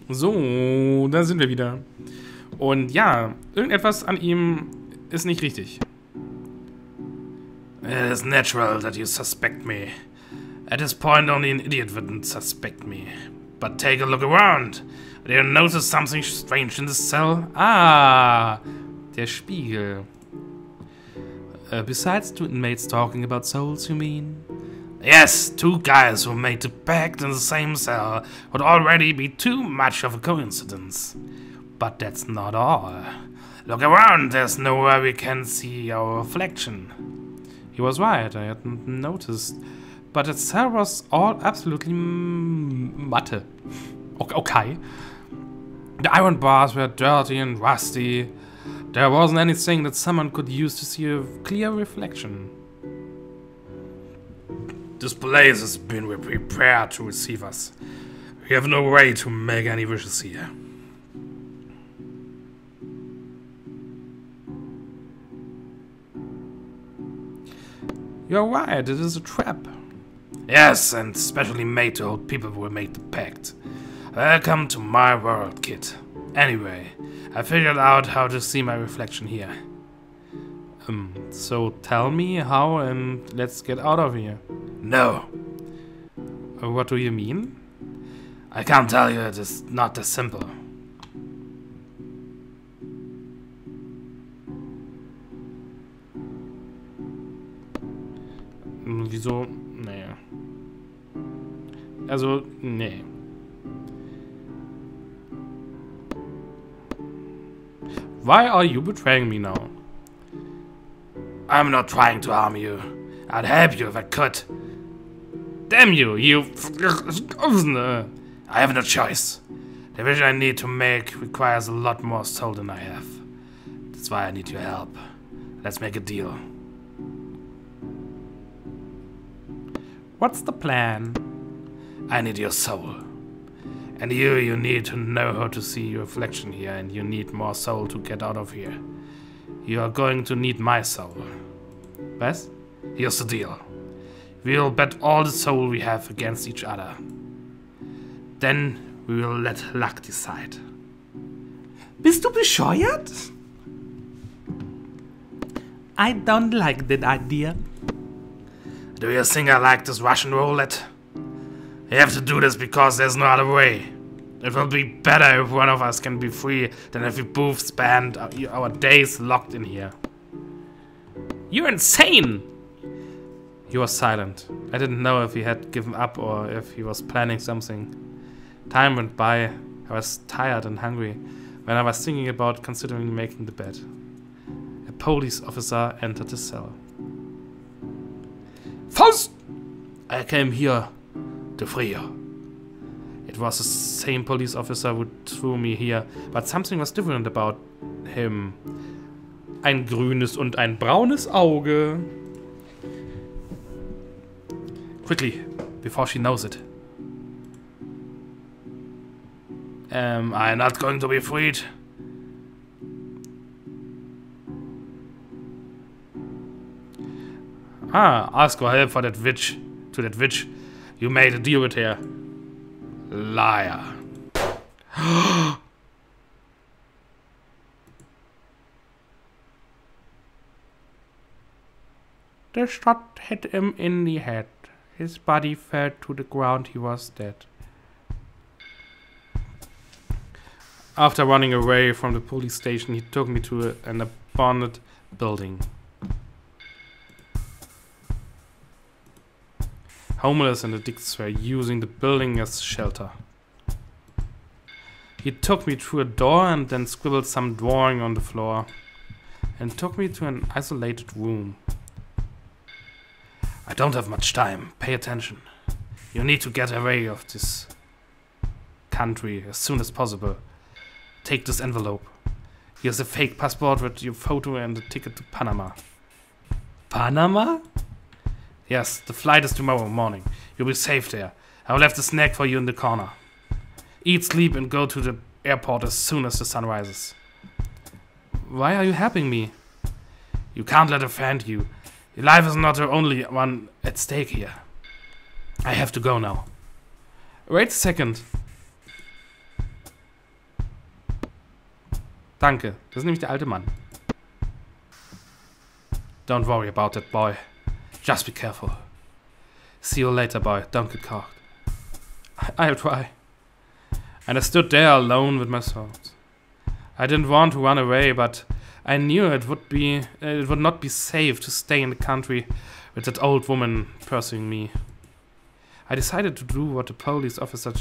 So, da sind wir wieder. Und ja, irgendetwas an ihm ist nicht richtig. It is natural that you suspect me. At this point, only an idiot wouldn't suspect me. But take a look around. Do you notice something strange in this cell? Ah, der Spiegel. Besides two inmates talking about souls, you mean? Yes, two guys who made the pact in the same cell would already be too much of a coincidence. But that's not all. Look around, there's nowhere we can see our reflection. He was right, I hadn't noticed. But the cell was all absolutely matte. Okay. The iron bars were dirty and rusty. There wasn't anything that someone could use to see a clear reflection. This place has been prepared to receive us. We have no way to make any wishes here. You're right, it is a trap. Yes, and specially made to hold people who made the pact. Welcome to my world, kid. Anyway, I figured out how to see my reflection here. So tell me how and let's get out of here. No. What do you mean? I can't tell you, it is not as simple. Wieso? Nee. Also, nee. Why are you betraying me now? I'm not trying to harm you. I'd help you if I could. Damn you, you... I have no choice. The vision I need to make requires a lot more soul than I have. That's why I need your help. Let's make a deal. What's the plan? I need your soul. And you need to know how to see your reflection here, and you need more soul to get out of here. You are going to need my soul. Was? Here's the deal. We'll bet all the soul we have against each other. Then we will let luck decide. Bist du bescheuert? I don't like that idea. Do you think I like this Russian roulette? You have to do this because there's no other way. It will be better if one of us can be free than if we both spend our days locked in here. You're insane! He was silent. I didn't know if he had given up or if he was planning something. Time went by. I was tired and hungry when I was thinking about considering making the bed. A police officer entered the cell. Faust! I came here to free you. It was the same police officer who threw me here, but something was different about him. Ein grünes und ein braunes Auge. Quickly, before she knows it. Am I not going to be freed? Ask for help for that witch. To that witch you made a deal with her. Liar. The shot hit him in the head. His body fell to the ground. He was dead. After running away from the police station, he took me to an abandoned building. Homeless and addicts were using the building as shelter. He took me through a door and then scribbled some drawing on the floor and took me to an isolated room. I don't have much time. Pay attention. You need to get away of this country as soon as possible. Take this envelope. Here's a fake passport with your photo and a ticket to Panama. Panama? Yes, the flight is tomorrow morning. You'll be safe there. I will have the snack for you in the corner. Eat, sleep, and go to the airport as soon as the sun rises. Why are you helping me? You can't let her offend you. Your life is not the only one at stake here. I have to go now. Wait a second. Danke. Das ist nämlich der alte Mann. Don't worry about that, boy. Just be careful. See you later, boy. Don't get caught. I'll try. And I stood there alone with my thoughts. I didn't want to run away, but I knew it would not be safe to stay in the country with that old woman pursuing me. I decided to do what the police officer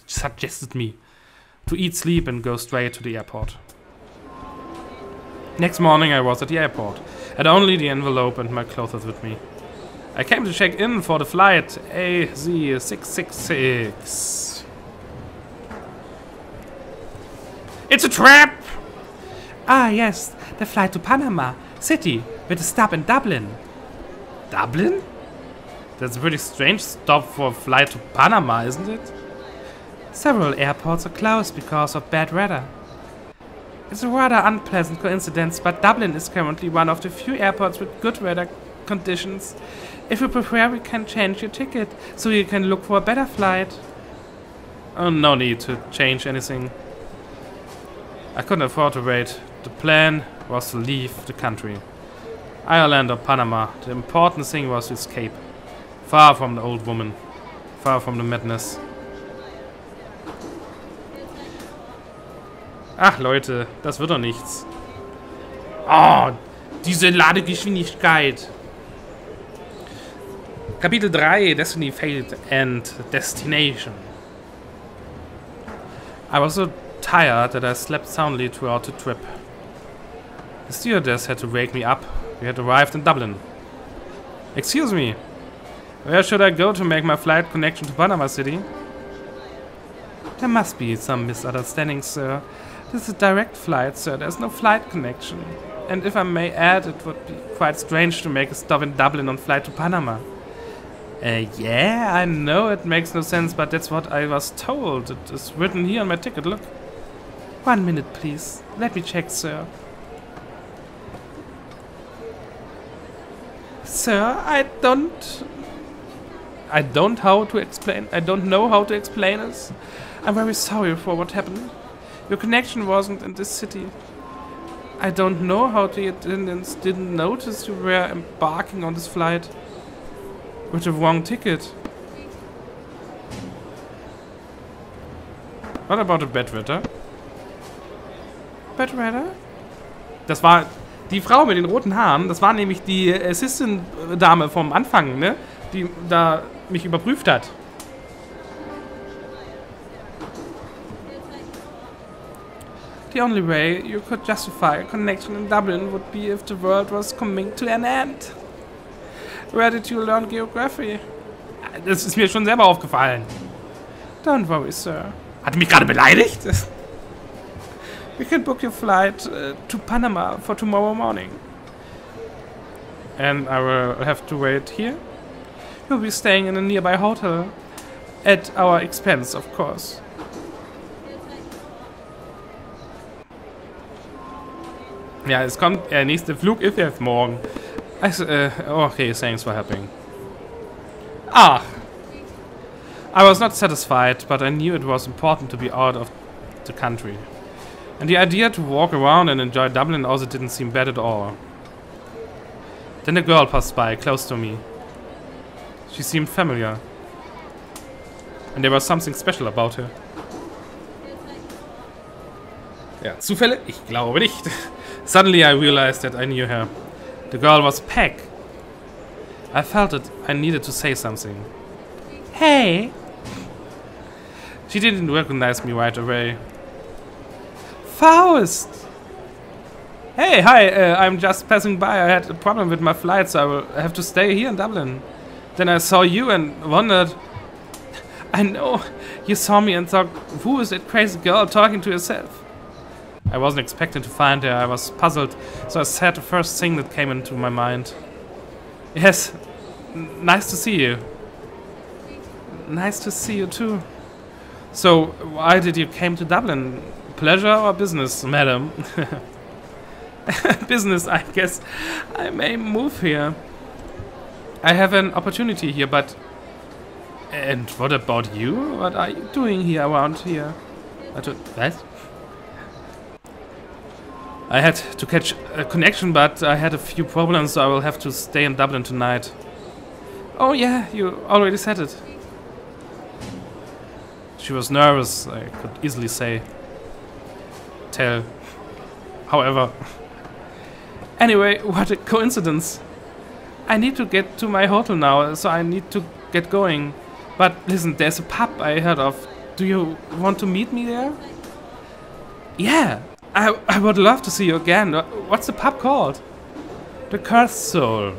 suggested me. To eat, sleep, and go straight to the airport. Next morning I was at the airport. Had only the envelope and my clothes with me. I came to check in for the flight AZ666. It's a trap! Ah, yes, the flight to Panama City with a stop in Dublin. Dublin? That's a pretty strange stop for a flight to Panama, isn't it? Several airports are closed because of bad weather. It's a rather unpleasant coincidence, but Dublin is currently one of the few airports with good weather conditions. If you prefer, we can change your ticket, so you can look for a better flight. Oh, no need to change anything. I couldn't afford to wait. The plan was to leave the country. Ireland or Panama. The important thing was to escape. Far from the old woman. Far from the madness. Ach Leute, das wird doch nichts. Oh, diese Ladegeschwindigkeit. Kapitel 3, Destiny, Fate and Destination. I was so tired that I slept soundly throughout the trip. The stewardess had to wake me up. We had arrived in Dublin. Excuse me, where should I go to make my flight connection to Panama City? There must be some misunderstanding, sir. This is a direct flight, sir. There's no flight connection. And if I may add, it would be quite strange to make a stop in Dublin on flight to Panama. Yeah, I know it makes no sense, but that's what I was told. It is written here on my ticket, look. 1 minute, please. Let me check, sir. Sir, I don't know how to explain this. I'm very sorry for what happened. Your connection wasn't in this city. I don't know how the attendants didn't notice you were embarking on this flight with the wrong ticket. What about the bad weather? Bad weather? Das war die Frau mit den roten Haaren. Das war nämlich die Assistant-Dame vom Anfang, ne? Die da mich überprüft hat. The only way you could justify a connection in Dublin would be if the world was coming to an end. Where did you learn geography? Das ist mir schon selber aufgefallen. Don't worry, sir. Hat mich gerade beleidigt? We can book your flight to Panama for tomorrow morning. And I will have to wait here? You'll be staying in a nearby hotel. At our expense, of course. Ja, es kommt, der nächste Flug ist jetzt morgen. Also, okay, thanks for helping. Ah! I was not satisfied, but I knew it was important to be out of the country. And the idea to walk around and enjoy Dublin also didn't seem bad at all. Then a girl passed by, close to me. She seemed familiar. And there was something special about her. Ja, Zufälle? Ich glaube nicht. Suddenly I realized that I knew her. The girl was Peg. I felt that I needed to say something. Hey! She didn't recognize me right away. Faust! Hey, hi, I'm just passing by. I had a problem with my flight, so I will have to stay here in Dublin. Then I saw you and wondered... I know, you saw me and thought, who is that crazy girl talking to herself? I wasn't expecting to find her. I was puzzled, so I said the first thing that came into my mind. Yes, nice to see you. Nice to see you too. So, why did you came to Dublin? Pleasure or business, madam? Business, I guess. I may move here. I have an opportunity here, but... And what about you? What are you doing here around here? What? I had to catch a connection, but I had a few problems, so I will have to stay in Dublin tonight. Oh yeah, you already said it. She was nervous, I could easily tell. However. Anyway, what a coincidence. I need to get to my hotel now, so I need to get going. But listen, there's a pub I heard of. Do you want to meet me there? Yeah, I would love to see you again. What's the pub called? The Cursed Soul.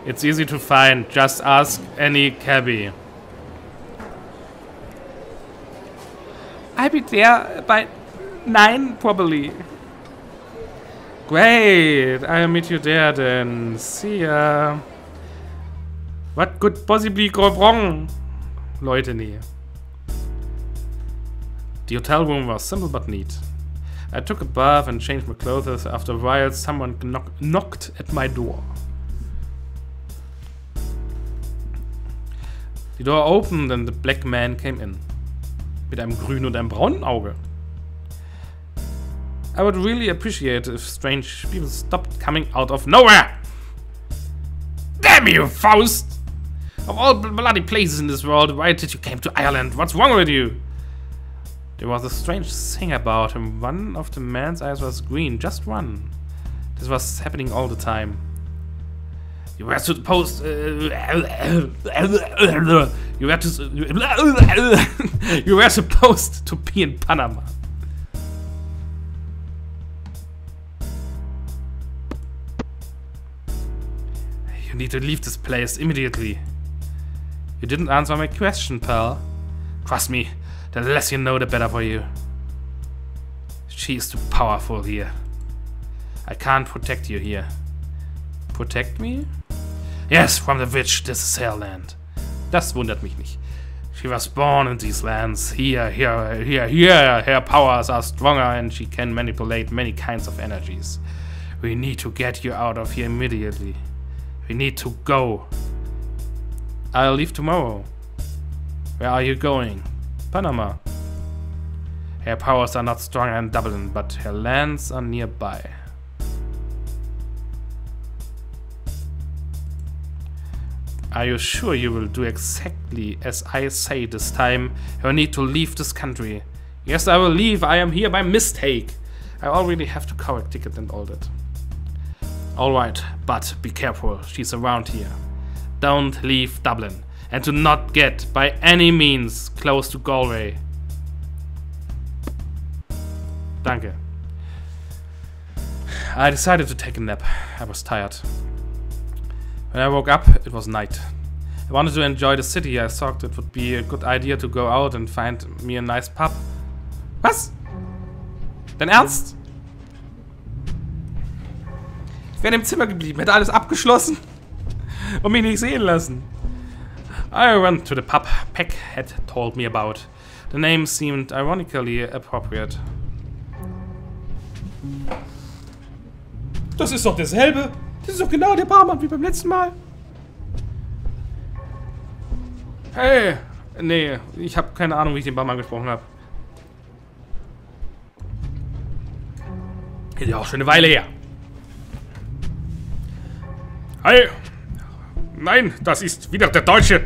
It's easy to find. Just ask any cabbie. I'll be there by 9 probably. Great, I'll meet you there then. See ya. What could possibly go wrong? Leute, nee. The hotel room was simple but neat. I took a bath and changed my clothes. After a while, someone knocked at my door. Die door opened and the black man came in. Mit einem grünen und einem braunen Auge. I would really appreciate if strange people stopped coming out of nowhere. Damn you, Faust! Of all bloody places in this world, why did you came to Ireland? What's wrong with you? There was a strange thing about him. One of the man's eyes was green, just one. This was happening all the time. You were supposed you were supposed to be in Panama. You need to leave this place immediately. You didn't answer my question, pal. Trust me, the less you know, the better for you. She is too powerful here. I can't protect you here. Protect me? Yes, from the witch, this is her land. Das wundert mich nicht. She was born in these lands. Here, her powers are stronger and she can manipulate many kinds of energies. We need to get you out of here immediately. We need to go. I'll leave tomorrow. Where are you going? Panama. Her powers are not stronger in Dublin, but her lands are nearby. Are you sure you will do exactly as I say this time? You need to leave this country. Yes, I will leave. I am here by mistake. I already have the correct ticket and all that. Alright, but be careful. She's around here. Don't leave Dublin. And do not get, by any means, close to Galway. Danke. I decided to take a nap. I was tired. When I woke up, it was night. I wanted to enjoy the city. I thought it would be a good idea to go out and find me a nice pub. Was? Dein Ernst? Ich wäre im Zimmer geblieben, hätte alles abgeschlossen und mich nicht sehen lassen. I went to the pub Peck had told me about. The name seemed ironically appropriate. Das ist doch dasselbe. Das ist doch genau der Barmann wie beim letzten Mal. Hey, nee, ich habe keine Ahnung, wie ich den Barmann gesprochen habe. Ist ja auch schon eine Weile her. Hey! Nein, das ist wieder der Deutsche.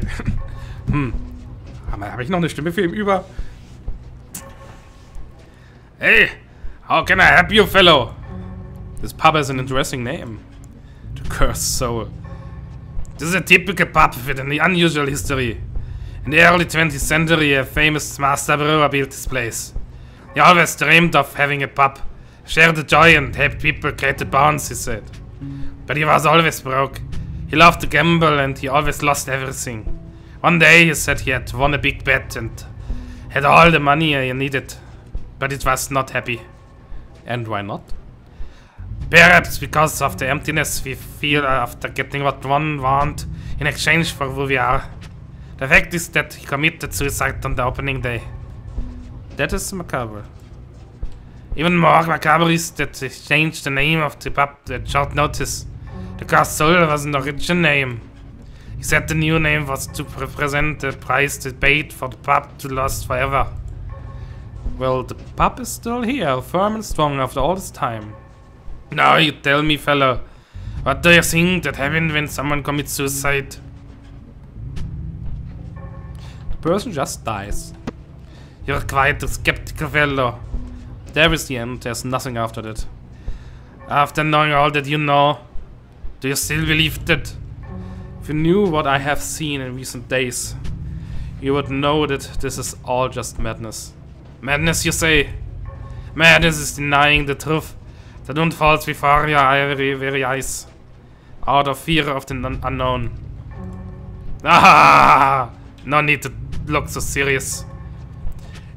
Aber habe ich noch eine Stimme für ihn über? Hey! How can I help you, fellow? This pub has an interesting name. The Cursed Soul. This is a typical pub with an unusual history. In the early 20th century, a famous master brewer built this place. He always dreamed of having a pub. Share the joy and help people create the bonds, he said. But he was always broke. He loved to gamble and he always lost everything. One day he said he had won a big bet and had all the money he needed. But it was not happy. And why not? Perhaps because of the emptiness we feel after getting what one want in exchange for who we are. The fact is that he committed suicide on the opening day. That is macabre. Even more macabre is that he changed the name of the pub at short notice. The Cursed Soul was an original name. He said the new name was to represent the price they paid for the pub to last forever. Well, the pup is still here, firm and strong after all this time. Now you tell me, fellow, what do you think that happens when someone commits suicide? The person just dies. You're quite a skeptical fellow. There is the end, there's nothing after that. After knowing all that you know, do you still believe that? If you knew what I have seen in recent days, you would know that this is all just madness. Madness, you say? Madness is denying the truth that unfolds before your very eyes, out of fear of the unknown. Ah! No need to look so serious.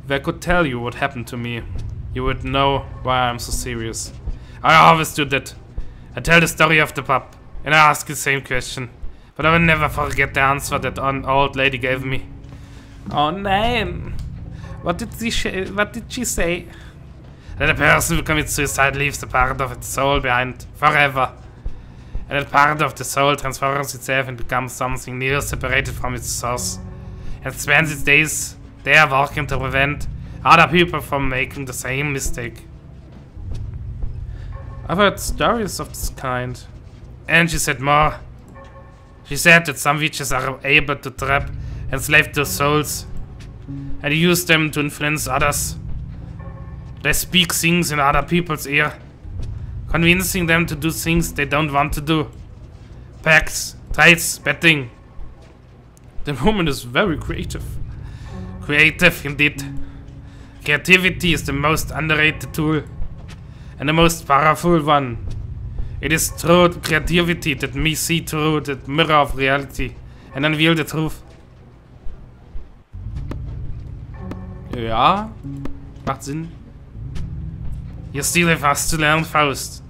If I could tell you what happened to me, you would know why I'm so serious. I always do that. I tell the story of the pup, and I ask the same question, but I will never forget the answer that an old lady gave me. Oh nein! What did she say? That a person who commits suicide leaves a part of its soul behind forever. And that part of the soul transforms itself and becomes something near separated from its source. And spends its days there working to prevent other people from making the same mistake. I've heard stories of this kind. And she said more. She said that some witches are able to trap and enslave their souls, and use them to influence others. They speak things in other people's ear, convincing them to do things they don't want to do. Pacts, trades, betting. The woman is very creative. Creative indeed. Creativity is the most underrated tool, and the most powerful one. It is through creativity that we see through the mirror of reality and unveil the truth. Ja, macht Sinn. You still have us to learn, Faust.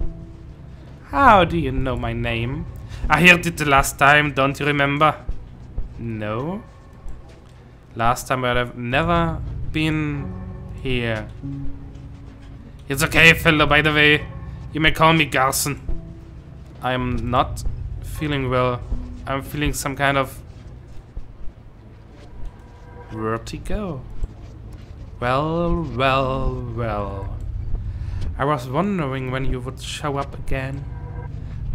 How do you know my name? I heard it the last time, don't you remember? No. Last time I've never been here. It's okay, fellow, by the way. You may call me Garson. I'm not feeling well. I'm feeling some kind of vertigo. Well, well, well. I was wondering when you would show up again.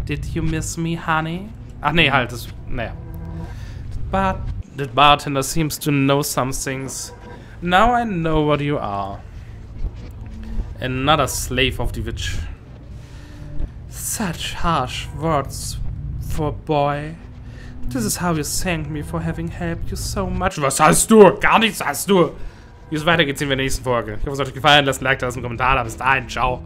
Did you miss me, honey? Ach nee, halt, das, naja. But the bartender seems to know some things. Now I know what you are. Another slave of the witch. Such harsh words for a boy. This is how you thank me for having helped you so much. Was hast du? Gar nichts hast du. Wie es weitergeht, sehen wir in der nächsten Folge. Ich hoffe, es hat euch gefallen. Lasst ein Like da, lasst einen Kommentar da. Bis dahin, ciao.